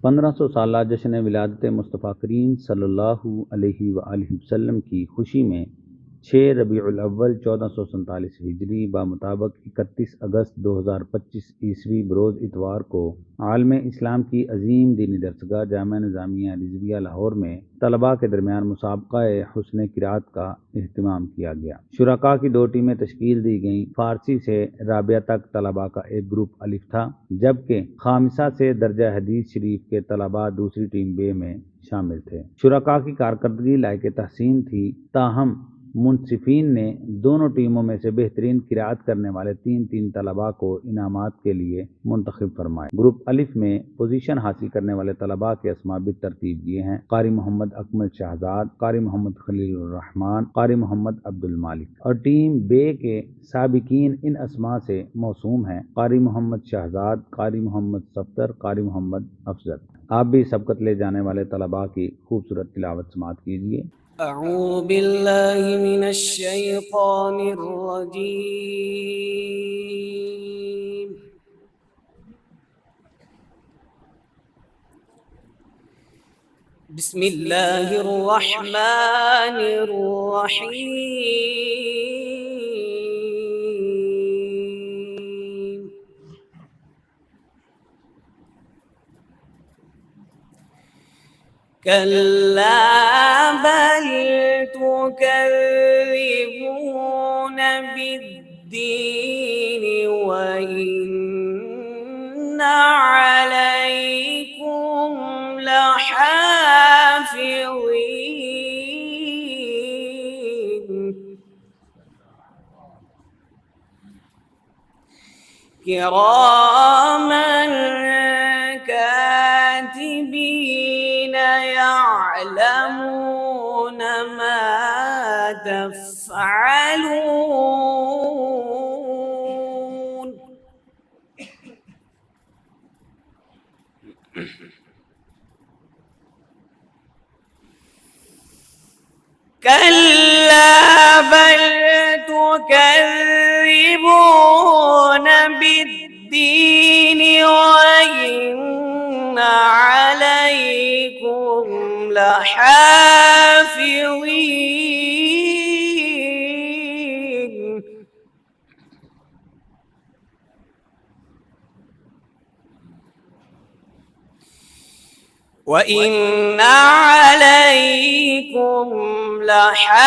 1500 साला जश्न विलादत मुस्तफ़ा करीम सल्लल्लाहु अलैहि वसल्लम की खुशी में 6 रबीउल अव्वल 1447 हिजरी मुताबिक 31 अगस्त 2025 ईस्वी बरोज़ इतवार को आलम इस्लाम की अजीम दीनी दरसगाह जामिया निज़ामिया रिज़विया लाहौर में तलबा के दरमियान मुसाबका हुस्न किरात का अहतमाम किया गया। शुरका की 2 टीमें तश्कील दी गईं। फारसी से राबिया तक तलबा का एक ग्रुप अलिफ था, जबकि खामिसा से दर्जा हदीस शरीफ के तलबा दूसरी टीम बे में शामिल थे। शुरका की कारकर्दगी लायक तहसीन थी, ताहम मुनसिफीन ने दोनों टीमों में से बेहतरीन किरात करने वाले 3 तलबा को इनामात के लिए मुंतखब फरमाए। ग्रुप अलिफ में पोजीशन हासिल करने वाले तलबा के अस्मा तरतीब ये हैं: कारी मोहम्मद अकमल शहजाद, कारी मोहम्मद खलीलुर रहमान, कारी मोहम्मद अब्दुल मालिक। और टीम बे के साबिकीन इन अस्मा से मौसूम हैं: कारी मोहम्मद शहजाद, कारी मोहम्मद सफ्दर, कारी मोहम्मद अफजल। आप भी सबकत ले जाने वाले तलबा की खूबसूरत तिलावत समात कीजिए। अऊज़ु बिल्लाहि मिनश शैतानिर रजीम। बिस्मिल्लाहिर रहमानिर रहीम। कल्ला बल तुकज़्ज़िबून बिद्दीन व इन्ना अलैकुम लहाफ़िज़ीन किरामन कातिबीन यअलमून मा तफ़अलून। कल्ला बल तुकज़्ज़िबून बिद्दीन व इन्ना अलैकुम लहाफ़िज़ीन व इन्ना अलैकुम लहाफ़िज़ीन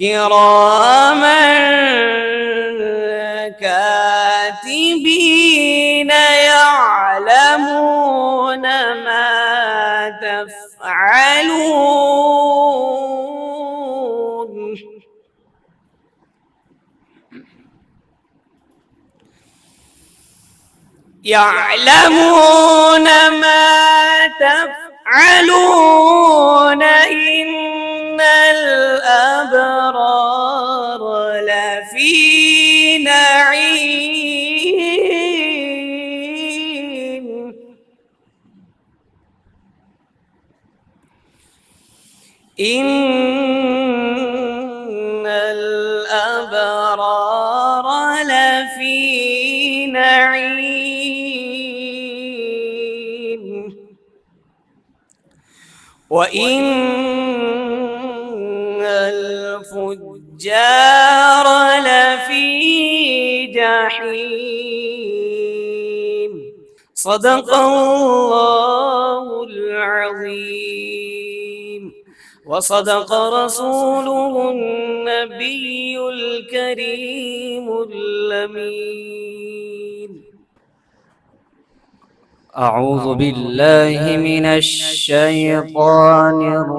किरामन कातिबीन यअलमून मा तफ़अलून। यअलमून मा तफ़अलून इन्नल अबरार लफ़ी नईम इन्नल अबरार लफ़ी नईम व इन्नल फुज्जार लफ़ी जहीम। सदक़ल्लाहुल अज़ीम व सदक़ रसूलुहुन नबियुल करीमुल अमीन। अऊज़ु बिल्लाहि मिनश शैतानिर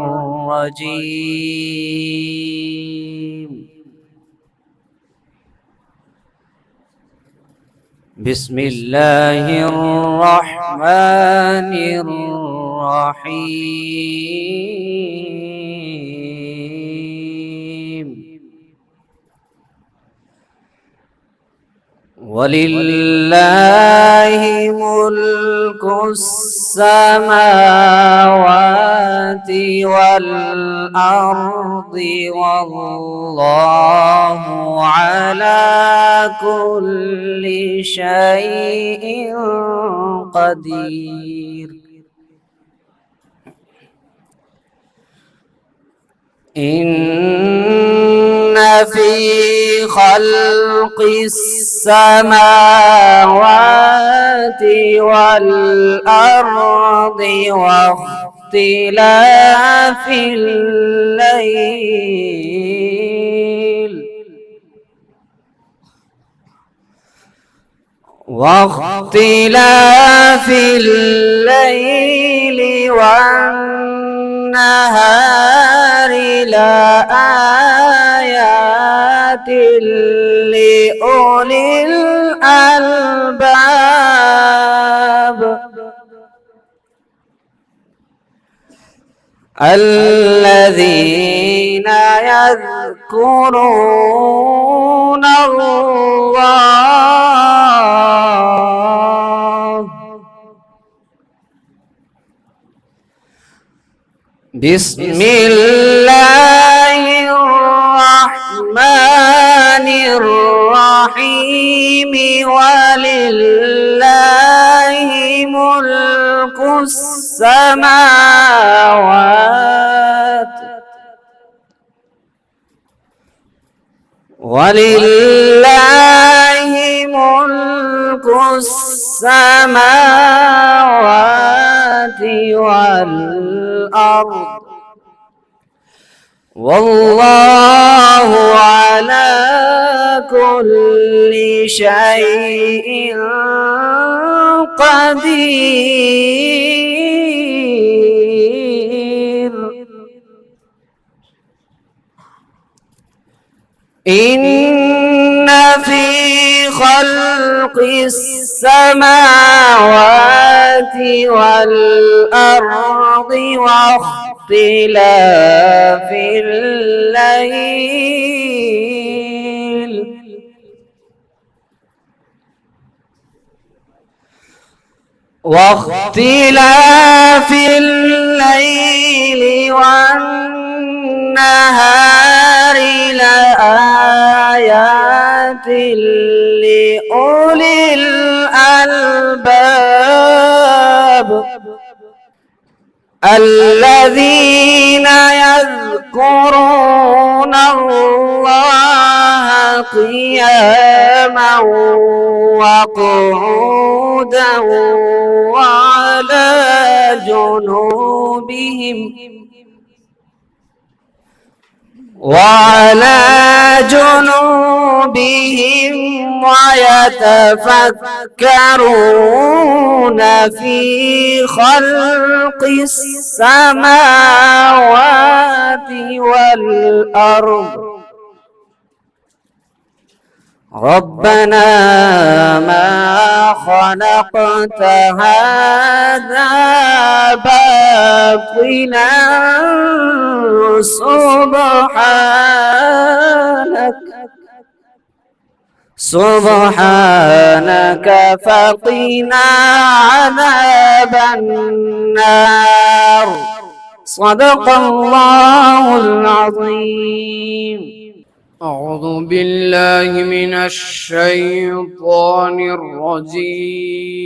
रजीम। बिस्मिल्लाहिर रहमानिर रहीम। वलिल्लाहि ملك السماوات والأرض والله على كل شيء قدير. إن في خلق السماوات والأرض واختلاف الليل والنهار لآيات لأولي الألباب الذين يذكرون الله بسم الله الرحمن الرحيم ولله ملك السماوات والأرض والله على كل شيء قدير. إن في خلق السماوات والأرض واختلاف الليل والنهار لآيات لأولي الألباب الذين يذكرون الله قياما وقعودا وعلى جنوبهم ويتفكرون في خلق السماوات والأرض ربنا ما خلقت هذا باطلا سبحانك فقنا عذاب النار. صدق الله العظيم. أعوذ بالله من الشيطان الرجيم.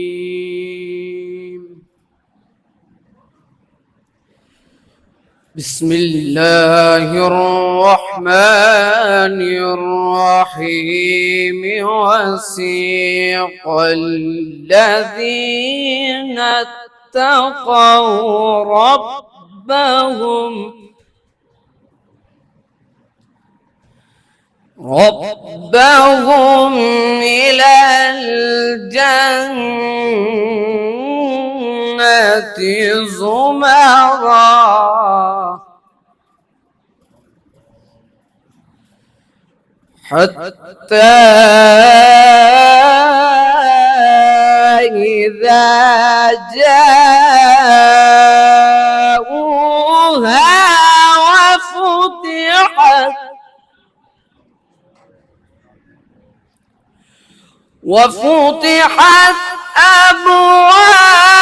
بسم الله الرحمن الرحيم. وسيق الذين اتقوا ربهم إلى الجنة زمرا حتى إذا جاءوها وفتحت أبوابها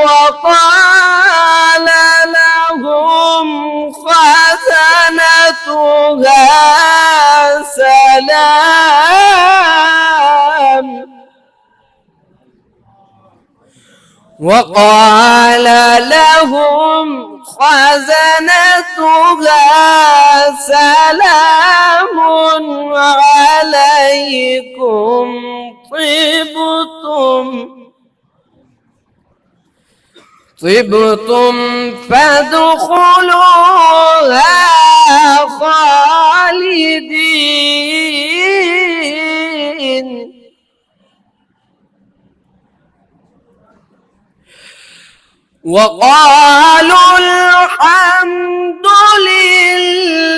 وقال لهم خزنتها سلام وقال لهم خزنتها سلام عليكم طبتم فادخلوها خالدين وقالوا الحمد لله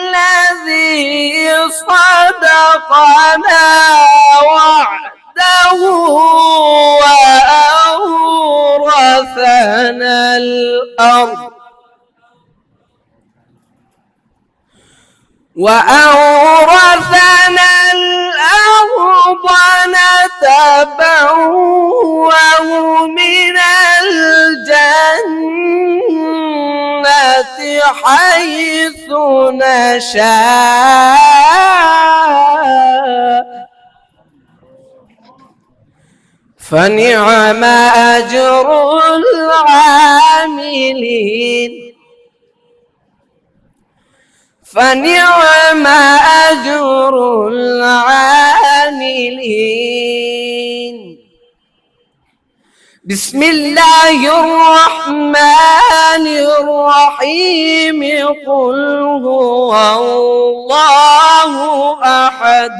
الذي صدقنا وعده وأورثنا الأرض نتبوأ من الجنة حيث نشاء فنعم أجر العاملين فنعم أجر العاملين. بسم الله الرحمن الرحيم. قل هو الله أحد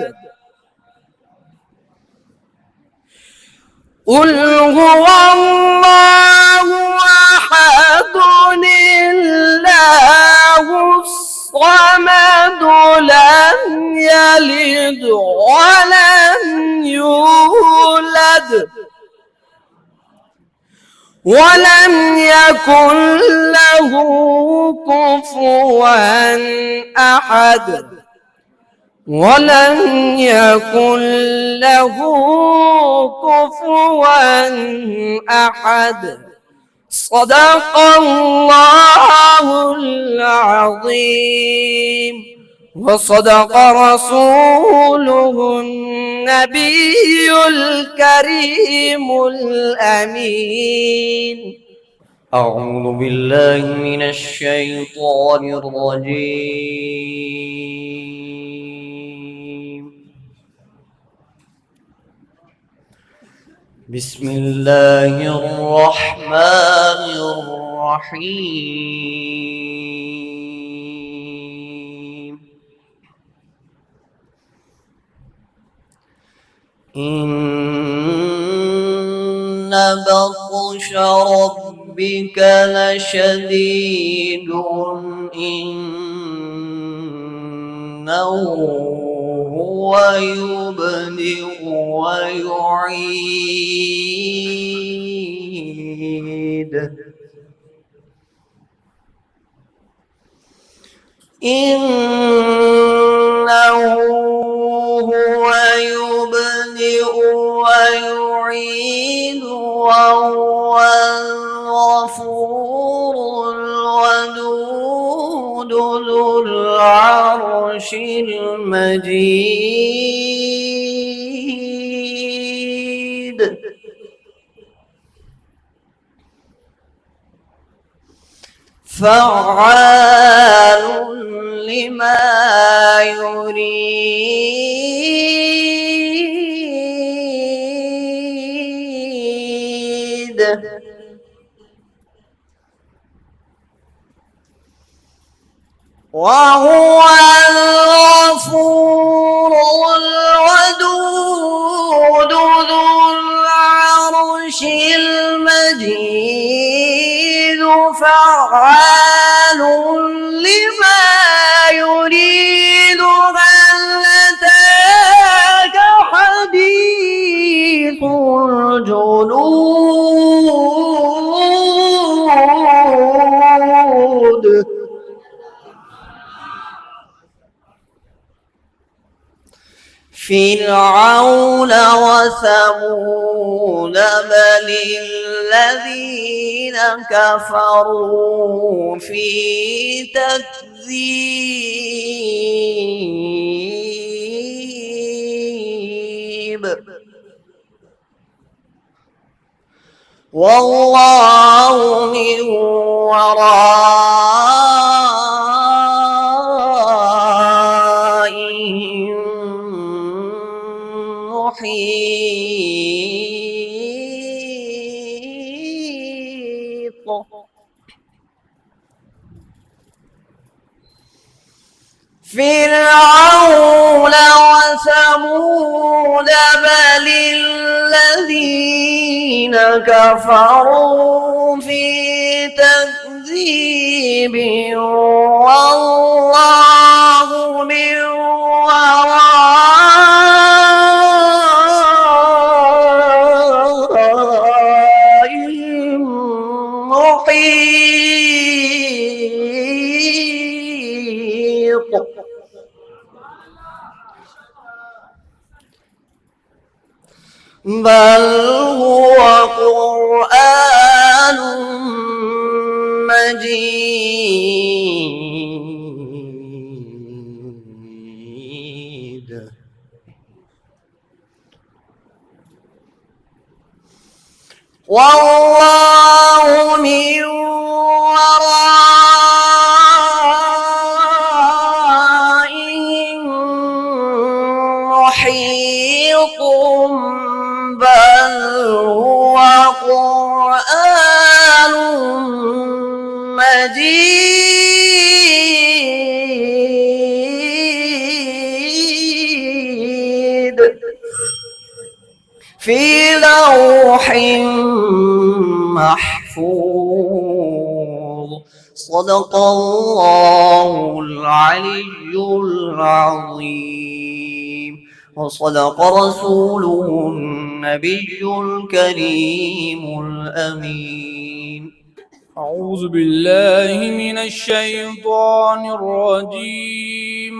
قل هو الله أحد الله الصمد لم يلد ولم يولد ولم يكن له كفوا أحد ولم يكن له كفوا أحد. صدق الله العظيم وصدق رسوله النبي الكريم الأمين. أعوذ بالله من الشيطان الرجيم. بسم الله الرحمن الرحيم. إن بطش ربك لشديد إنه هو يبدئ ويعيد إنه هو يبدئ ويعيد وهو الغفور الودود ذو العرش المجيد. فعال لما يريد. وهو الغفور الودود ذو العرش المجيد. فعال لما يريد. هل أتاك حديث الجنود. فرعون وثمود بل الذين كفروا في تكذيب والله من ورائهم محيط فرعون وثمود بل الذين كفروا في تكذيب والله من ورائهم محيط بل هو قرآن مجيد والله من ورائهم محيط بل هو قرآن مجيد في لوح محفوظ صدق الله العلي العظيم وصدق رسوله النبي الكريم الأمين. أعوذ بالله من الشيطان الرجيم.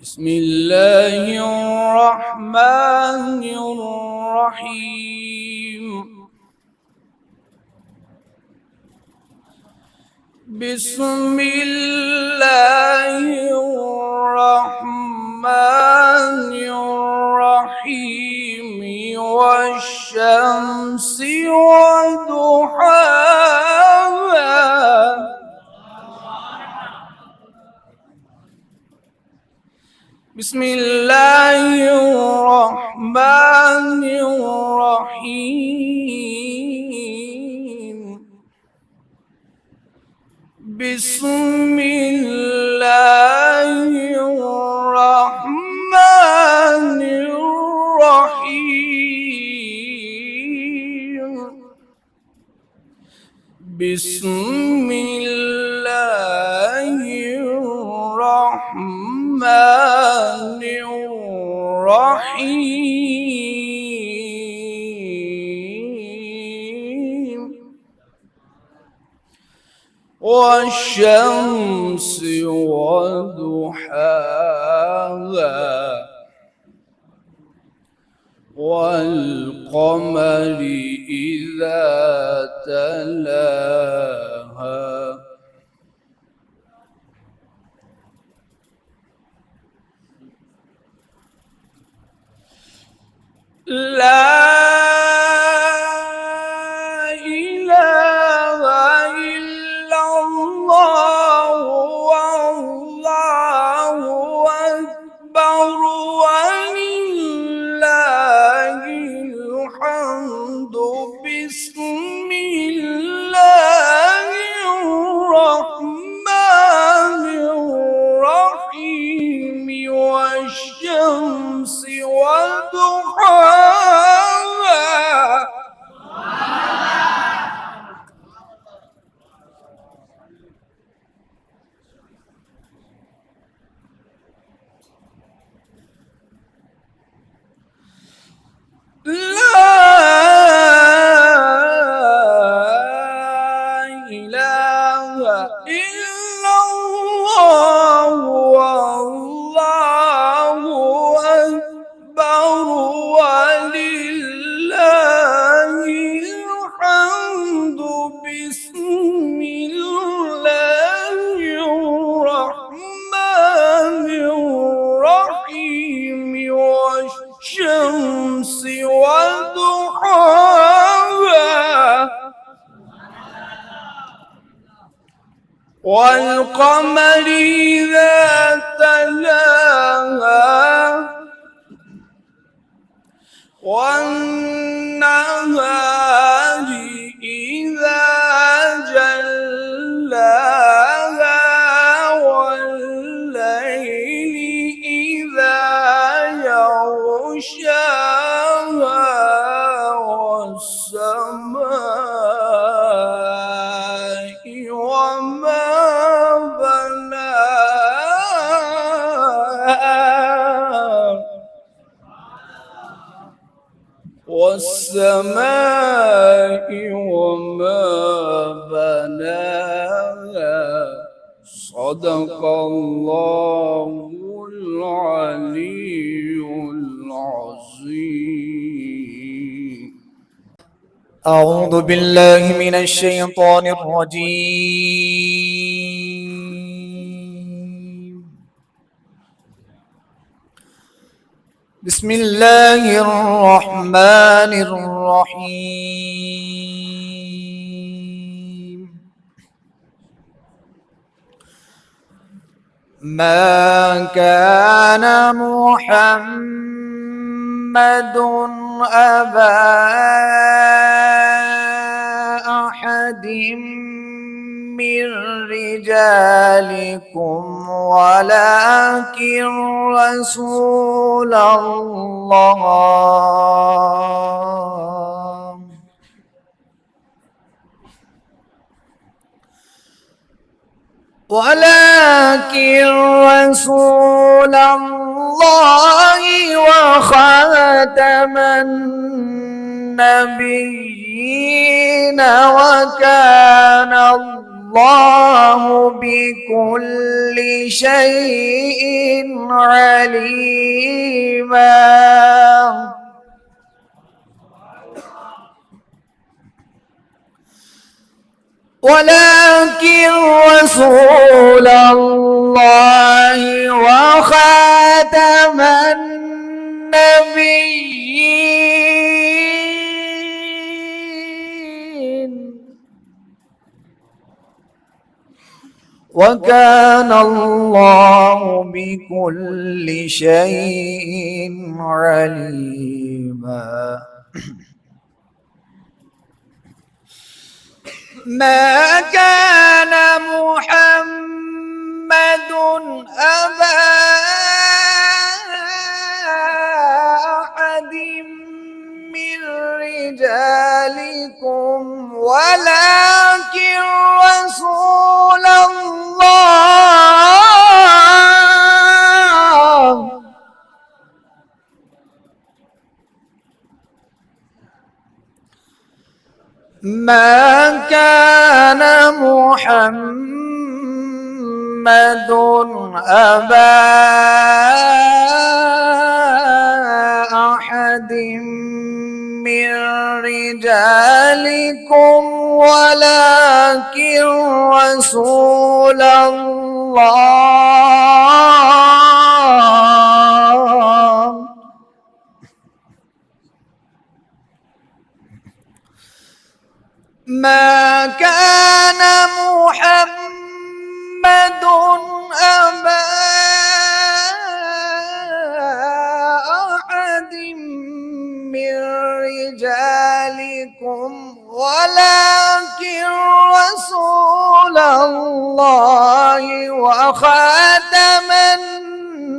بسم الله الرحمن الرحيم. بسم الله الرحمن الرحيم والشمس وضحاها بسم الله الرحمن الرحيم. بسم الله الرحمن الرحيم. بسم الله الرحمن الرحيم. والشمس وضحاها والقمر إذا تلاها لا إله إلا الله والله أكبر ولله الحمد. بسم الله الرحمن الرحيم. والشمس وضحاها لا إله إلا الله والله والقمر إذا تلاها والنهار إذا جلاها والليل إذا يغشاها والسماء وما بناها والسماء وما بناها صدق الله العلي العظيم. أعوذ بالله من الشيطان الرجيم. بسم الله الرحمن الرحيم. ما كان محمد أبا أحد من رجالكم ولكن رسول الله وخاتم النبيين وكان الله بكل شيء عليما. ولكن رسول الله وخاتم النبيين وكان الله بكل شيء عليما. ما كان محمد أبا أحد من رجالكم ولكن رسول الله ما كان محمد أبا أحد من رجالكم ولكن رسول الله ما كان محمد أبا أحد من رجالكم ولكن رسول الله وخاتم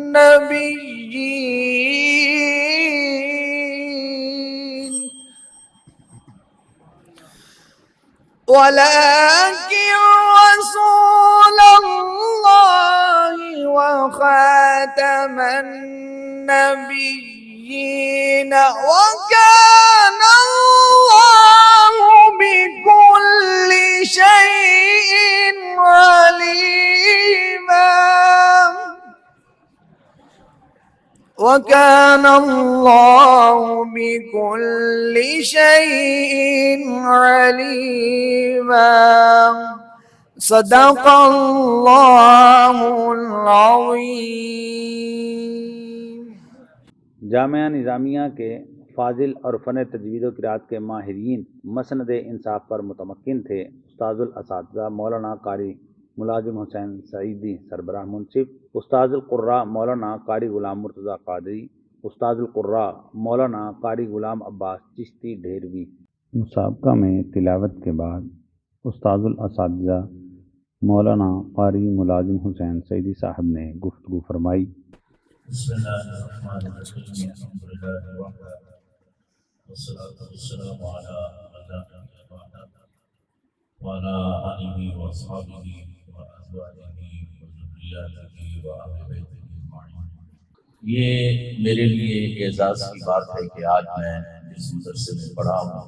النبيين ولكن رسول الله وخاتم النبيين وكان الله بكل شيء عليما. وكان الله بكل شيء عليما. صدق الله العظيम. जामिया निज़ामिया के फाजिल और फ़न तजवीद व क़िराअत के माहिरीन मसनद इंसाफ पर मुतमक्किन थे उस्ताजुल असातिज़ा मौलाना कारी ملازم حسین سعیدی سربراہ منصف، استاذ القراء مولانا قاری غلام مرتضیٰ قادری، استاذ القراء مولانا قاری غلام عباس چشتی ڈھیروی۔ مسابقہ میں تلاوت کے بعد استاذ الاساتذہ مولانا قاری ملازم حسین سعیدی صاحب نے گفتگو فرمائی۔ بسم اللہ الرحمن الرحیم، الحمد للہ وحدہ والصلاۃ والسلام علی من لا نبی بعدہ وعلی آلہ واصحابہ وازواجہ وذریاتہ وآل بیتہ اجمعین۔ یہ میرے لیے اعزاز کی بات ہے کہ آج میں جس مدرسے میں پڑھا ہوں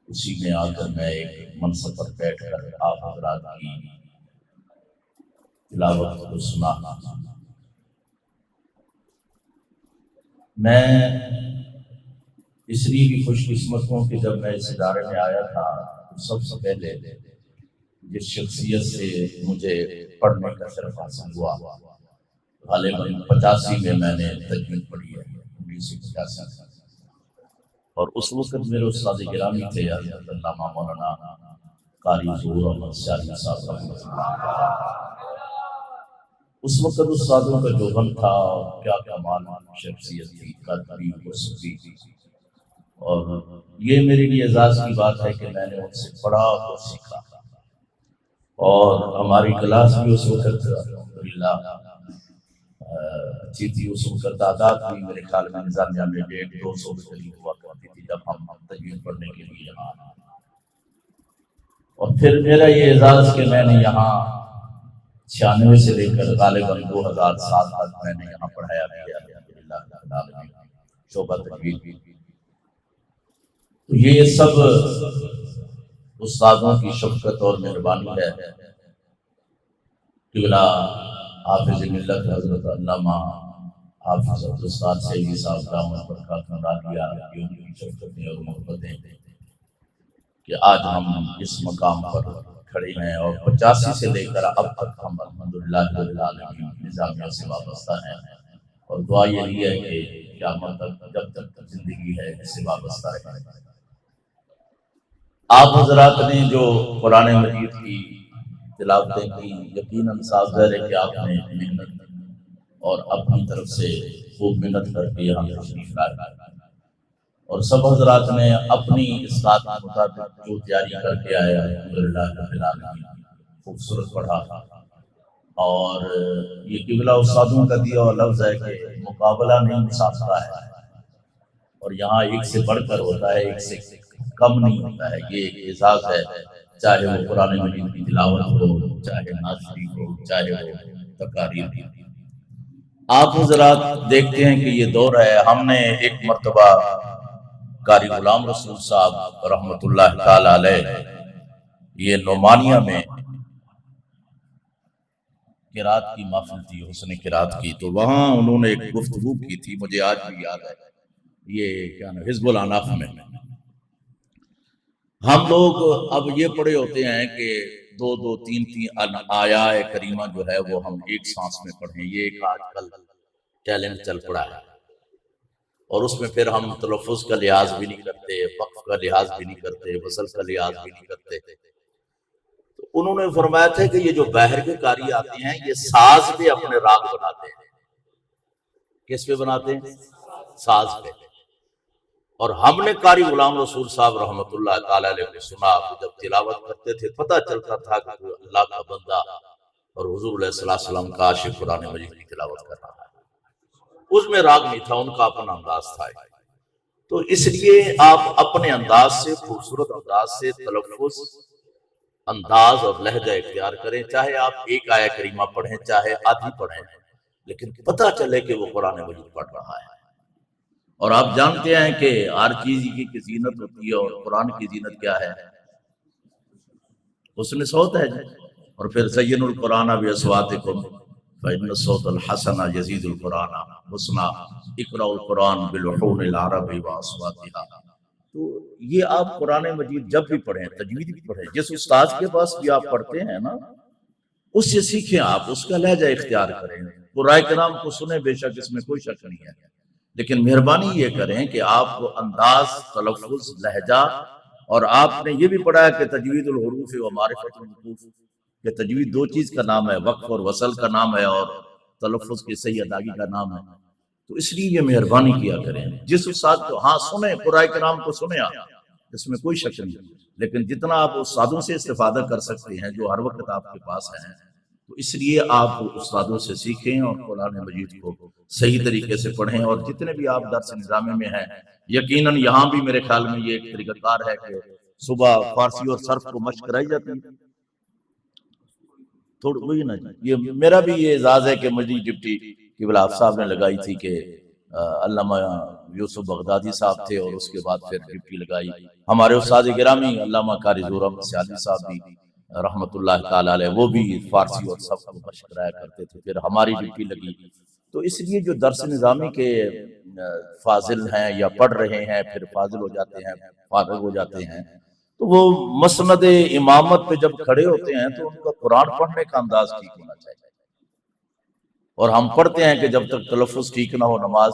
اسی میں آ کر میں ایک منصب پر بیٹھ کر آپ حضرات کی تلاوت کو سنا۔ میں اس لیے بھی خوش قسمت ہوں کہ جب میں اس ادارے میں آیا تھا تو سب سے پہلے جس شخصیت سے مجھے پڑھنے کا شرف حاصل ہوا، غالباً 85 میں نے تجوید پڑھی ہے، 1985 میں، اور اس وقت میرے استاد گرامی تھے حضرت علامہ مولانا قاری ظہور احمد شاہی صاحب رحمۃ اللہ علیہ۔ اس وقت استادوں کا جو غم تھا اور کیا کمال شخصیت تھی، قدری وصفی، اور یہ میرے لیے اعزاز کی بات ہے کہ میں نے ان سے پڑھا اور سیکھا، اور ہماری کلاس بھی اس وقت الحمدللہ اچھی تھی۔ اس وقت تعداد بھی میرے خیال میں نظامیہ میں 150-200 کے قریب ہوا کرتی تھی جب ہم تجوید پڑھنے کے لیے یہاں آئے۔ اور پھر میرا یہ اعزاز کہ میں نے یہاں 96 سے لے کر غالباً 2007 تک میں نے یہاں پڑھایا بھی ہے الحمدللہ رب العالمین، شعبہ تجوید۔ تو یہ سب استادوں کی شفقت اور مہربانی ہے۔ قبلہ حافظ ملت حضرت علامہ حافظ عبدالستار سعیدی صاحب دامت برکاتہ عالیہ کی ان کی شفقتیں اور محبتیں کہ آج ہم اس مقام پر کھڑے ہیں، اور 85 سے لے کر اب تک ہم الحمدللہ رب العالمین نظامیہ سے وابستہ ہیں، اور دعا یہی ہے کہ قیامت تک جب تک زندگی ہے اس سے وابستہ رہیں۔ آپ حضرات نے جو قرآن مجید کی تلاوتیں کی، یقیناً صاف ظاہر ہے کہ آپ نے محنت اور اپنی طرف سے خوب محنت کر کے یہاں تشریف لائے، اور سب حضرات نے اپنی اصلاحات کے مطابق جو تیاری کر کے آئے الحمدللہ رب العالمین خوبصورت پڑھا۔ اور یہ قبلہ استادوں کا دیا ہوا لفظ ہے کہ مقابلہ نہیں مسابقہ ہے، اور یہاں ایک سے بڑھ کر ہوتا ہے، ایک سے کم نہیں ہوتا ہے۔ یہ ایک اعزاز ہے، چاہے وہ قرآن مجید کی تلاوت ہو، چاہے نعت شریف ہو، چاہے وہ تقاریر ہو۔ آپ حضرات دیکھتے ہیں کہ یہ دور ہے۔ ہم نے ایک مرتبہ قاری غلام رسول صاحب رحمۃ اللہ تعالی علیہ یہ نعمانیہ میں قرات کی محفل تھی، حسن قرات کی، تو وہاں انہوں نے ایک گفتگو کی تھی، مجھے آج بھی یاد ہے، یہ کیا نام حزب الاناف میں۔ ہم لوگ اب یہ پڑھے ہوتے ہیں کہ 2-3 آیا کریمہ جو ہے وہ ہم ایک سانس میں پڑھیں، یہ ایک آج کل ٹیلنٹ چل پڑا ہے، اور اس میں پھر ہم تلفظ کا لحاظ بھی نہیں کرتے، وقف کا لحاظ بھی نہیں کرتے، وصل کا لحاظ بھی نہیں کرتے۔ تو انہوں نے فرمایا تھا کہ یہ جو باہر کے قاری آتے ہیں یہ ساز پہ اپنے راگ بناتے ہیں۔ کس پہ بناتے ہیں؟ ساز پہ۔ اور ہم نے قاری غلام رسول صاحب رحمۃ اللہ تعالی علیہ کو سنا کہ جب تلاوت کرتے تھے پتہ چلتا تھا کہ اللہ کا بندہ اور حضور علیہ السلام کا عاشق قرآن مجید کی تلاوت کر رہا ہے۔ اس میں راگ نہیں تھا، ان کا اپنا انداز تھا۔ تو اس لیے آپ اپنے انداز سے، خوبصورت انداز سے تلفظ، انداز اور لہجہ اختیار کریں، چاہے آپ ایک آیہ کریمہ پڑھیں چاہے آدھی پڑھیں، لیکن پتہ چلے کہ وہ قرآن مجید پڑھ رہا ہے۔ اور آپ جانتے ہیں کہ ہر چیز کی زینت ہوتی ہے، اور قرآن کی زینت کیا ہے؟ حسن صوت ہے جی۔ اور پھر زین القرآن باصواتکم فإن الصوت الحسن یزید القرآن حسنا اقرأوا القرآن باللحون العرب واصواتها۔ تو یہ آپ قرآن مجید جب بھی پڑھیں، تجوید بھی پڑھیں، جس استاد کے پاس بھی آپ پڑھتے ہیں نا اس سے سیکھیں، آپ اس کا لہجہ اختیار کریں۔ قرآن کرام کو سنیں، بے شک اس میں کوئی شک نہیں ہے، لیکن مہربانی یہ کریں کہ آپ کو انداز، تلفظ، لہجہ، اور آپ نے یہ بھی پڑھا ہے کہ تجوید الحروف و معرفت الحروف، کہ تجوید دو چیز کا نام ہے، وقف اور وصل کا نام ہے، اور تلفظ کی صحیح ادائیگی کا نام ہے۔ تو اس لیے یہ مہربانی کیا کریں، جس استاد کو ہاں سنیں، قرآن کرام کو سنیں آپ، اس میں کوئی شک نہیں، لیکن جتنا آپ استادوں سے استفادہ کر سکتے ہیں جو ہر وقت آپ کے پاس ہیں، تو اس لیے آپ استادوں سے سیکھیں اور قرآن مجید کو صحیح طریقے سے پڑھیں۔ اور جتنے بھی آپ درس نظامی میں ہیں، یقیناً یہاں بھی میرے خیال میں یہ ایک طریقہ کار ہے کہ صبح فارسی اور صرف کو مشق کرائی جاتی ہے، تھوڑی وہی نا جی، یہ میرا بھی یہ اعزاز ہے کہ مجھے ڈپٹی قبلہ آپ صاحب نے لگائی تھی کہ علامہ یوسف بغدادی صاحب تھے، اور اس کے بعد پھر ڈپٹی لگائی ہمارے استاد گرامی علامہ قاری زہور احمد سیالی صاحب بھی رحمۃ اللہ تعالی علیہ، وہ بھی فارسی اور سب کو مشق کرایا کرتے تھے، پھر ہماری ڈپٹی لگی۔ تو اس لیے جو درس نظامی کے فاضل ہیں یا پڑھ رہے ہیں پھر فاضل ہو جاتے ہیں، فارغ ہو جاتے ہیں، تو وہ مسند امامت پہ جب کھڑے ہوتے ہیں تو ان کا قرآن پڑھنے کا انداز ٹھیک ہونا چاہیے، اور ہم پڑھتے ہیں کہ جب تک تلفظ ٹھیک نہ ہو نماز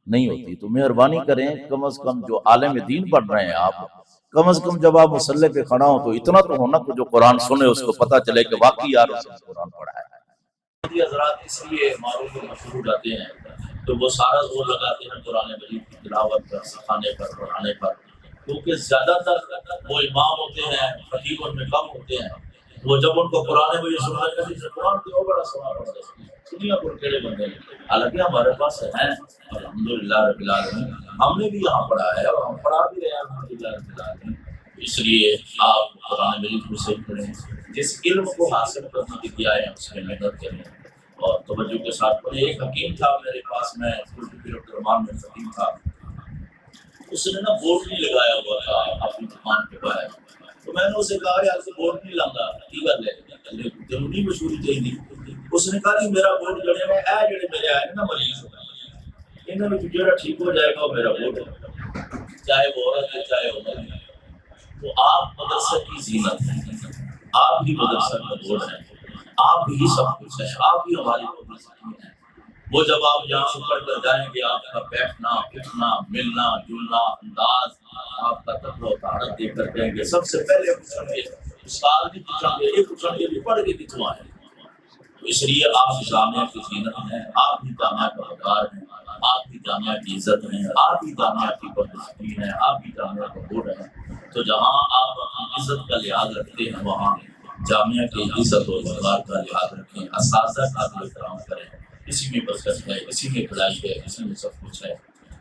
نہیں ہوتی۔ تو مہربانی کریں، کم از کم جو عالم دین پڑھ رہے ہیں آپ، کم از کم جب آپ مصلی پہ کھڑا ہوں تو اتنا تو ہونا کہ جو قرآن سنے اس کو پتہ چلے کہ واقعی یار اس نے قرآن پڑھا ہے۔ حضرات اس لیے معروف و مشہور جاتے ہیں تو وہ سارا زور لگاتے ہیں قرآن مجید کی تلاوت پر، سکھانے پر، پڑھانے پر، کیونکہ زیادہ تر وہ امام ہوتے ہیں، خطیب ان میں کم ہوتے ہیں، وہ جب ان کو قرآن مجید سنا کرتے ہیں، قرآن کیوں بڑا سنا پڑھتے ہیں، دنیا پر کیڑے بندے ہیں۔ حالانکہ ہمارے پاس ہیں الحمدللہ رب العالمین، ہم نے بھی یہاں پڑھا ہے اور ہم پڑھا بھی رہے ہیں الحمدللہ رب العالمین۔ اس لیے آپ قرآن مجید کو صحیح پڑھیں، جس علم کو حاصل کرنے کے لیے آئے ہیں اس میں محنت کریں اور توجہ کے ساتھ پڑھیں۔ ایک حکیم تھا میرے پاس، میں عبدالرحمان میں حکیم تھا، اس نے نا بورڈ نہیں لگایا ہوا تھا اپنی دکان کے باہر، تو میں نے اسے کہا یار تو بورڈ نہیں لگا، کی گل ہے ضروری مشہوری چاہیے۔ اس نے کہا کہ میرا بورڈ جڑے میں اے جڑے میرے آئے نا مریض انہوں نے جڑا ٹھیک ہو جائے گا میرا بورڈ ہے، چاہے وہ عورت ہے چاہے وہ مرد ہے۔ تو آپ مدرسہ کی زینت ہیں، آپ ہی مدرسہ کا بورڈ ہے، آپ ہی سب کچھ ہے، آپ ہی ہماری مدرسہ کی ہیں۔ وہ جب آپ یہاں سے پڑھ کر جائیں گے، آپ کا بیٹھنا، اٹھنا، ملنا جلنا، انداز، آپ کا تقویٰ و طہارت دیکھ کر کہیں گے سب سے پہلے پوچھیں گے استاد بھی پوچھیں گے، یہ پوچھیں گے بھی پڑھ کے کتنا ہے۔ تو اس لیے آپ جامعہ کی زینت ہیں، آپ ہی جامعہ کا وقار ہیں، آپ ہی جامعہ کی عزت ہیں، آپ ہی جامعہ کی بدنسبی ہیں، آپ ہی جامعہ کا بورڈ ہیں۔ تو جہاں آپ اپنی عزت کا لحاظ رکھتے ہیں وہاں جامعہ کی عزت و وقار کا لحاظ رکھیں، اساتذہ کا بھی احترام کریں، اسی میں برکت ہے، اسی میں بھلائی ہے، اسی میں سب کچھ ہے۔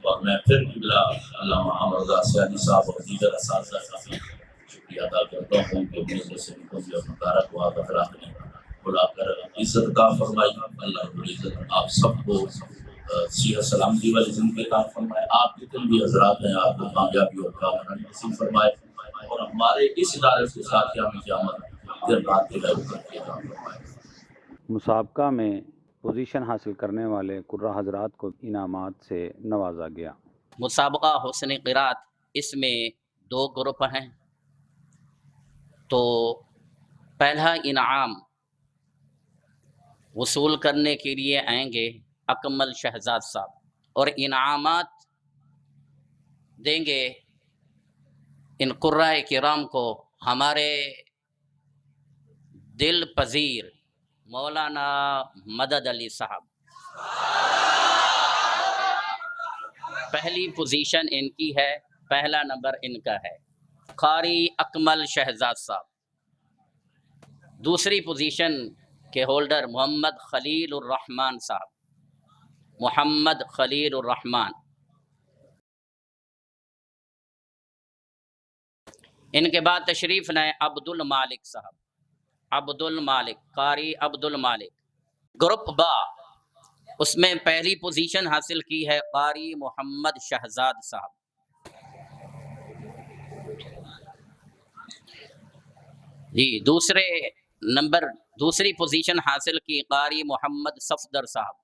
اور میں پھر قبلہ علامہ محمد رضا سیالی صاحب اور دیگر اساتذہ کا بھی شکریہ ادا کرتا ہوں کہ انہوں نے سے بھی اور مبارک ہوا حضرات نے بلا کر عزت کا فرمائی۔ اللہ رب العزت آپ سب کو صحت سلامتی والی زندگی کا فرمائے، آپ جتنے بھی حضرات ہیں آپ کو کامیابی اور کامیابی نصیب فرمائے، اور ہمارے اس ادارے کے ساتھ قیام قیامت دیر رات کے لئے کر کے کام فرمائے۔ مسابقہ میں پوزیشن حاصل کرنے والے قرہ حضرات کو انعامات سے نوازا گیا۔ مسابقہ حسن قرات، اس میں 2 گروپ ہیں۔ تو پہلا انعام وصول کرنے کے لیے آئیں گے اکمل شہزاد صاحب، اور انعامات دیں گے ان قرۂ کرام کو ہمارے دل پذیر مولانا مدد علی صاحب۔ پہلی پوزیشن ان کی ہے، پہلا نمبر ان کا ہے، قاری اکمل شہزاد صاحب۔ دوسری پوزیشن کے ہولڈر محمد خلیل الرحمن صاحب، محمد خلیل الرحمن۔ ان کے بعد تشریف لائیں عبد المالک صاحب، عبد المالک، قاری عبد المالک۔ گروپ با، اس میں پہلی پوزیشن حاصل کی ہے قاری محمد شہزاد صاحب۔ جی دوسرے نمبر، دوسری پوزیشن حاصل کی قاری محمد صفدر صاحب،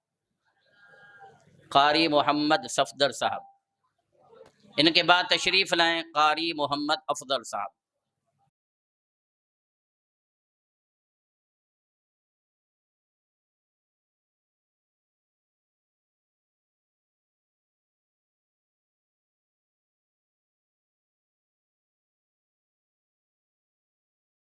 قاری محمد صفدر صاحب۔ ان کے بعد تشریف لائیں قاری محمد افضل صاحب۔